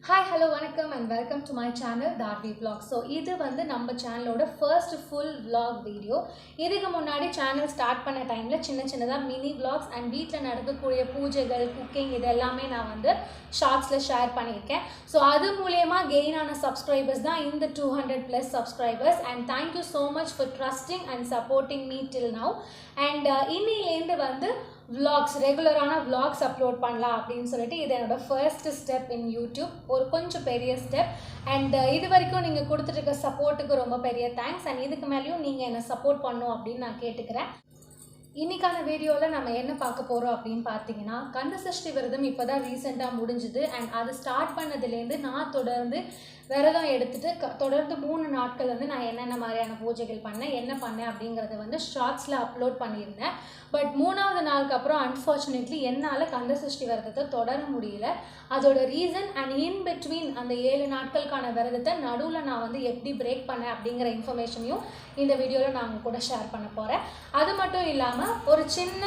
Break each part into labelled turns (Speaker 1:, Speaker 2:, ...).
Speaker 1: Hi, hello, vanakkam and welcome to my channel Darvi Vlog. So, இது வந்து நம்ம சேனலோட first full vlog video. இதுக்கு முன்னாடி சேனல் ஸ்டார்ட் பண்ண டைம்ல சின்னதா மினி vlogs and வீட்ல நடக்கக்கூடிய பூஜைகள், குக்கிங் இது எல்லாமே நான் வந்து ஷார்ட்ஸ்ல ஷேர் பண்ணியிருக்கேன். ஸோ அது மூலமா கெயின் ஆன சப்ஸ்கிரைபர்ஸ் தான் இந்த 200+ subscribers and thank you so much for trusting and supporting me till now. And இன்னிலேருந்து வந்து vlogs ரெகுலரான vlogs அப்லோட் பண்ணலாம் அப்படின்னு சொல்லிட்டு இது என்னோட ஃபர்ஸ்ட் ஸ்டெப் இன் யூடியூப். ஒரு கொஞ்சம் பெரிய ஸ்டெப் அண்ட் இது வரைக்கும் நீங்கள் கொடுத்துருக்க சப்போர்ட்டுக்கு ரொம்ப பெரிய தேங்க்ஸ். அண்ட் இதுக்கு மேலேயும் நீங்கள் என்னை சப்போர்ட் பண்ணணும் அப்படின்னு நான் கேட்டுக்கிறேன். இன்றைக்கான வீடியோவில் நம்ம என்ன பார்க்க போகிறோம் அப்படின்னு பார்த்தீங்கன்னா, கந்தசஷ்டி விரதம் இப்போ தான் ரீசெண்டாக முடிஞ்சுது. அண்ட் அது ஸ்டார்ட் பண்ணதுலேருந்து நான் தொடர்ந்து விரதம் எடுத்துகிட்டு தொடர்ந்து 3 நாட்கள் வந்து நான் என்னென்ன மாதிரியான பூஜைகள் பண்ணேன், என்ன பண்ணேன் அப்படிங்கிறத வந்து ஷார்ட்ஸில் அப்லோட் பண்ணியிருந்தேன். பட் 3ஆவது நாளுக்கு அப்புறம் அன்ஃபார்ச்சுனேட்லி என்னால் கந்தசஷ்டி விரதத்தை தொடர முடியல. அதோட ரீசன் அண்ட் இன் பிட்வீன் அந்த 7 நாட்களுக்கான விரதத்தை நடுவில் நான் வந்து எப்படி பிரேக் பண்ணேன் அப்படிங்கிற இன்ஃபர்மேஷனையும் இந்த வீடியோவில் நான் உங்கள் கூட ஷேர் பண்ண போகிறேன். அது மட்டும் இல்லாமல் ஒரு சின்ன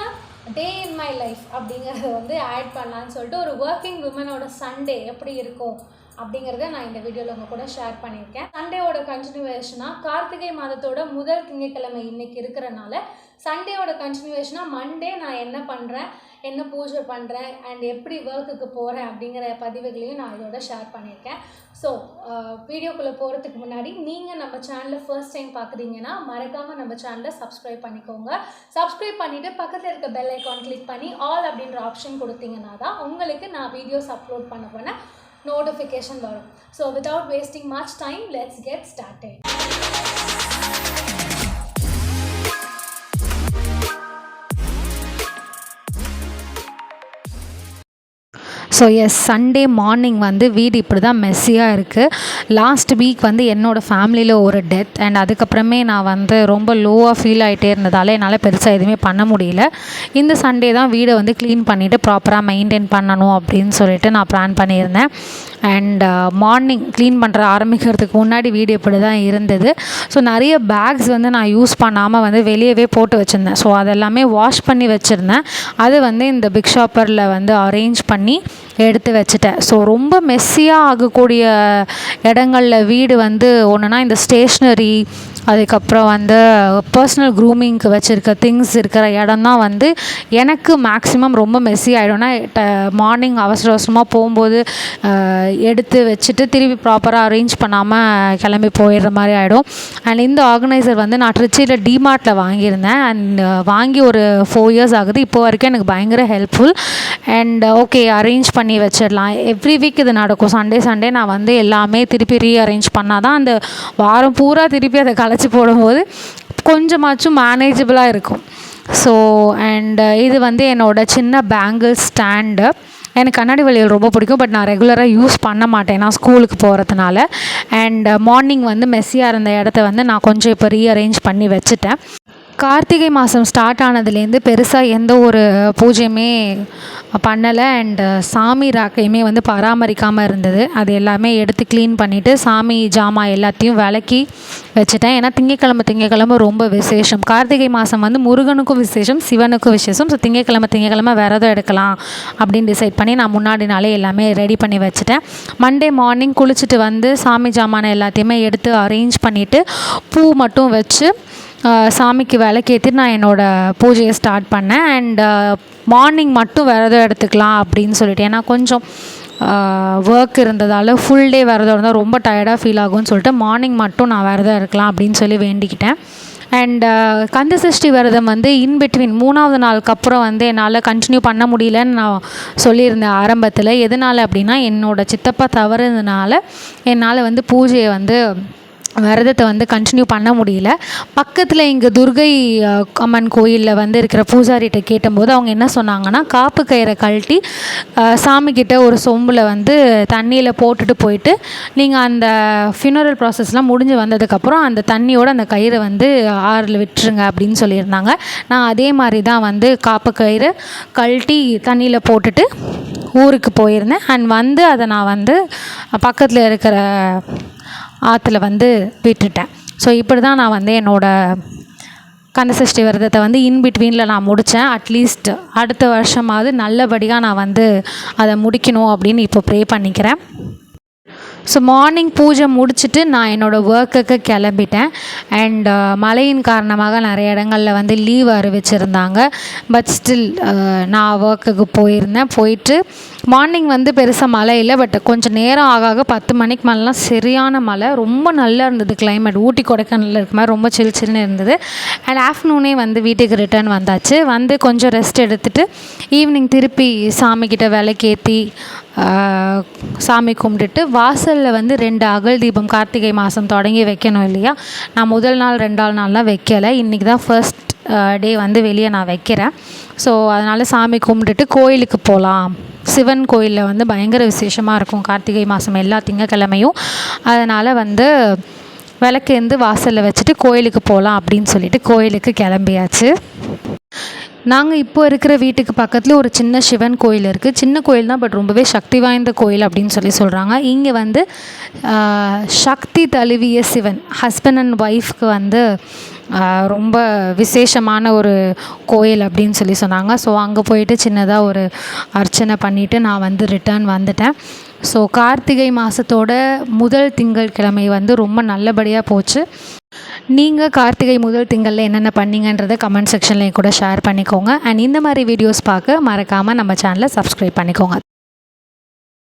Speaker 1: டே இன் மை லைஃப் அப்படிங்கிறத வந்து ஆட் பண்ணலான்னு சொல்லிட்டு ஒரு ஒர்க்கிங் உமனோட சண்டே எப்படி இருக்கும் அப்படிங்கிறத நான் இந்த வீடியோவில் உங்கள் கூட ஷேர் பண்ணியிருக்கேன். சண்டேவோட கண்டினியூவேஷனாக கார்த்திகை மாதத்தோட முதல் திங்கட்கிழமை இன்றைக்கி இருக்கிறனால சண்டேவோட கண்டினியூவேஷனாக மண்டே நான் என்ன பண்ணுறேன், என்ன பூஜை பண்ணுறேன் அண்ட் எப்படி ஒர்க்குக்கு போகிறேன் அப்படிங்கிற பதிவுகளையும் நான் இதோட ஷேர் பண்ணியிருக்கேன். ஸோ வீடியோக்குள்ளே போகிறதுக்கு முன்னாடி நீங்கள் நம்ம சேனலை ஃபர்ஸ்ட் டைம் பார்க்குறீங்கன்னா மறக்காமல் நம்ம சேனலை சப்ஸ்கிரைப் பண்ணிக்கோங்க. சப்ஸ்கிரைப் பண்ணிவிட்டு பக்கத்தில் இருக்க பெல் ஐக்கான் கிளிக் பண்ணி ஆல் அப்படின்ற ஆப்ஷன் கொடுத்தீங்கன்னா தான் உங்களுக்கு நான் வீடியோஸ் அப்லோட் பண்ண notification வரும். So without wasting much time, let's get started. So yes, Sunday morning வந்து வீடு இப்படி தான் மெஸ்ஸியாக இருக்குது. லாஸ்ட் வீக் வந்து என்னோடய ஃபேமிலியில் ஒரு டெத் அண்ட் அதுக்கப்புறமே நான் வந்து ரொம்ப லோவாக ஃபீல் ஆகிட்டே இருந்ததால் என்னால் பெருசாக எதுவுமே பண்ண முடியல. இந்த சண்டே தான் வீடை வந்து க்ளீன் பண்ணிவிட்டு ப்ராப்பராக மெயின்டைன் பண்ணணும் அப்படின்னு சொல்லிட்டு நான் பிளான் பண்ணியிருந்தேன். அண்ட் மார்னிங் க்ளீன் பண்ணுற ஆரம்பிக்கிறதுக்கு முன்னாடி வீடு இப்படி தான் இருந்தது. ஸோ நிறைய பேக்ஸ் வந்து நான் யூஸ் பண்ணாமல் வந்து வெளியவே போட்டு வச்சுருந்தேன். ஸோ அதெல்லாமே வாஷ் பண்ணி வச்சுருந்தேன். அது வந்து இந்த பிக் ஷாப்பரில் வந்து அரேஞ்ச் பண்ணி எடுத்து வச்சுட்டேன். ஸோ ரொம்ப மெஸ்ஸியாக ஆகக்கூடிய இடங்களில் வீடு வந்து ஒன்றுனா இந்த ஸ்டேஷ்னரி, அதுக்கப்புறம் வந்து பர்சனல் க்ரூமிங்க்கு வச்சுருக்க திங்ஸ் இருக்கிற இடம் தான் வந்து எனக்கு மேக்ஸிமம் ரொம்ப மெஸ்ஸி ஆகிடும்னா மார்னிங் அவசரமாக போகும்போது எடுத்து வச்சுட்டு திருப்பி ப்ராப்பராக அரேஞ்ச் பண்ணாமல் கிளம்பி போயிடுற மாதிரி ஆகிடும். அண்ட் இந்த ஆர்கனைசர் வந்து நான் ட்ரிச்சியில் டிமார்ட்டில் வாங்கியிருந்தேன். அண்ட் வாங்கி ஒரு 4 years ஆகுது. இப்போ வரைக்கும் எனக்கு பயங்கர ஹெல்ப்ஃபுல். அண்ட் ஓகே, அரேஞ்ச் பண்ணி வச்சிடலாம். எவ்ரி வீக் இது நடக்கும். சண்டே நான் வந்து எல்லாமே திருப்பி ரீஅரேஞ்ச் பண்ணால் தான் அந்த வாரம் பூரா திருப்பி அதை கலைச்சி போடும்போது கொஞ்சமாச்சும் மேனேஜபிளாக இருக்கும். ஸோ அண்ட் இது வந்து என்னோடய சின்ன பேங்கிள் ஸ்டாண்டு. எனக்கு கண்ணாடி வளையல் ரொம்ப பிடிக்கும். பட் நான் ரெகுலராக யூஸ் பண்ண மாட்டேன் நான் ஸ்கூலுக்கு போகிறதுனால. அண்ட் மார்னிங் வந்து மெஸ்ஸியாக இருந்த இடத்த வந்து நான் கொஞ்சம் இப்போ ரீஅரேஞ்ச் பண்ணி வச்சுட்டேன். கார்த்திகை மாதம் ஸ்டார்ட் ஆனதுலேருந்து பெருசாக எந்த ஒரு பூஜையுமே பண்ணலை. அண்டு சாமி ராக்கையுமே வந்து பராமரிக்காமல் இருந்தது. அது எல்லாமே எடுத்து க்ளீன் பண்ணிவிட்டு சாமி ஜாமான் எல்லாத்தையும் விளக்கி வச்சுட்டேன். ஏன்னா திங்கக்கிழமை ரொம்ப விசேஷம். கார்த்திகை மாதம் வந்து முருகனுக்கும் விசேஷம், சிவனுக்கும் விசேஷம். ஸோ திங்கக்கிழமை விரதம் எடுக்கலாம் அப்படின்னு டிசைட் பண்ணி நான் முன்னாடி நாளே எல்லாமே ரெடி பண்ணி வச்சுட்டேன். மண்டே மார்னிங் குளிச்சுட்டு வந்து சாமி ஜாமானை எல்லாத்தையுமே எடுத்து அரேஞ்ச் பண்ணிவிட்டு பூ மட்டும் வச்சு சாமிக்கு விளக்கேற்றிட்டு நான் என்னோடய பூஜையை ஸ்டார்ட் பண்ணேன். அண்ட் மார்னிங் மட்டும் விரதம் எடுத்துக்கலாம் அப்படின்னு சொல்லிட்டு, ஏன்னா கொஞ்சம் ஒர்க் இருந்ததால் ஃபுல் டே விரதம் இருந்தால் ரொம்ப டயர்டாக ஃபீல் ஆகும்னு சொல்லிட்டு மார்னிங் மட்டும் நான் விரதம் இருக்கலாம் அப்படின்னு சொல்லி வேண்டிக்கிட்டேன். அண்ட் கந்தசஷ்டி விரதம் வந்து இன்பிட்வீன் 3ஆவது நாளுக்கு அப்புறம் வந்து என்னால் கண்டினியூ பண்ண முடியலன்னு நான் சொல்லியிருந்தேன் ஆரம்பத்தில். எதனால் அப்படின்னா, என்னோடய சித்தப்பா தவறுனால என்னால் வந்து பூஜையை வந்து விரதத்தை வந்து கண்டினியூ பண்ண முடியல. பக்கத்தில் இங்கே துர்கை அம்மன் கோயிலில் வந்து இருக்கிற பூஜாரிகிட்ட கேட்டபோது அவங்க என்ன சொன்னாங்கன்னா, காப்பு கயிறை கழட்டி சாமிக்கிட்ட ஒரு சொம்பில் வந்து தண்ணியில் போட்டுட்டு போயிட்டு நீங்கள் அந்த ஃபியூனரல் ப்ராசஸ்லாம் முடிஞ்சு வந்ததுக்கப்புறம் அந்த தண்ணியோடு அந்த கயிறை வந்து ஆறில் விட்டுருங்க அப்படின்னு சொல்லியிருந்தாங்க. நான் அதே மாதிரி தான் வந்து காப்பு கயிறு கழட்டி தண்ணியில் போட்டுட்டு ஊருக்கு போயிருந்தேன். அண்ட் வந்து அதை நான் வந்து பக்கத்தில் இருக்கிற ஆற்றுல வந்து விட்டுட்டேன். ஸோ இப்படி தான் நான் வந்து என்னோடய கந்தசஷ்டி விரதத்தை வந்து இன்பிட்வீனில் நான் முடித்தேன். அட்லீஸ்ட் அடுத்த வருஷமாவது நல்லபடியாக நான் வந்து அதை முடிக்கணும் அப்படின்னு இப்போ ப்ரே பண்ணிக்கிறேன். ஸோ மார்னிங் பூஜை முடிச்சுட்டு நான் என்னோடய ஒர்க்குக்கு கிளம்பிட்டேன். அண்ட் மழையின் காரணமாக நிறைய இடங்களில் வந்து லீவ் அறிவிச்சிருந்தாங்க. பட் ஸ்டில் நான் ஒர்க்குக்கு போயிருந்தேன். போயிட்டு மார்னிங் வந்து பெருசாக மழை இல்லை. பட் கொஞ்சம் நேரம் ஆக 10 மணிக்கு மேலாம் சரியான மழை. ரொம்ப நல்லா இருந்தது கிளைமேட். ஊட்டி கொடைக்கானலில் இருக்க மாதிரி ரொம்ப சில்லுன்னு இருந்தது. அண்ட் ஆஃப்டர்நூனே வந்து வீட்டுக்கு ரிட்டர்ன் வந்தாச்சு. வந்து கொஞ்சம் ரெஸ்ட் எடுத்துகிட்டு ஈவினிங் திருப்பி சாமிக்கிட்ட விளக்கேற்றி சாமி கும்பிட்டுட்டு வாசலில் வந்து 2 அகல் தீபம் கார்த்திகை மாதம் தொடங்கி வைக்கணும் இல்லையா. நான் முதல் நாள் 2ஆவது நாள்லாம் வைக்கலை. இன்றைக்கி தான் ஃபர்ஸ்ட் டே வந்து வெளியே நான் வைக்கிறேன். ஸோ அதனால் சாமி கும்பிட்டுட்டு கோயிலுக்கு போகலாம். சிவன் கோயிலில் வந்து பயங்கர விசேஷமாக இருக்கும் கார்த்திகை மாதம் எல்லா திங்கக்கிழமையும். அதனால் வந்து விளக்கேந்து வாசலில் வச்சுட்டு கோயிலுக்கு போகலாம் அப்படின்னு சொல்லிட்டு கோயிலுக்கு கிளம்பியாச்சு. நாங்கள் இப்போ இருக்கிற வீட்டுக்கு பக்கத்தில் ஒரு சின்ன சிவன் கோயில் இருக்குது. சின்ன கோயில் தான், பட் ரொம்பவே சக்தி வாய்ந்த கோயில் அப்படின்னு சொல்கிறாங்க. இங்கே வந்து சக்தி தழுவிய சிவன், ஹஸ்பண்ட் அண்ட் ஒய்ஃப்க்கு வந்து ரொம்ப விசேஷமான ஒரு கோயில் அப்படின்னு சொன்னாங்க. ஸோ அங்கே போயிட்டு சின்னதாக ஒரு அர்ச்சனை பண்ணிவிட்டு நான் வந்து ரிட்டர்ன் வந்துட்டேன். ஸோ கார்த்திகை மாதத்தோட முதல் திங்கட்கிழமை வந்து ரொம்ப நல்லபடியாக போச்சு. நீங்கள் கார்த்திகை முதல் திங்களில் என்னென்ன பண்ணீங்கன்றதை கமெண்ட் செக்ஷனில் கூட ஷேர் பண்ணிக்கோங்க. அண்ட் இந்த மாதிரி வீடியோஸ் பார்க்க மறக்காமல் நம்ம சேனலை சப்ஸ்கிரைப் பண்ணிக்கோங்க.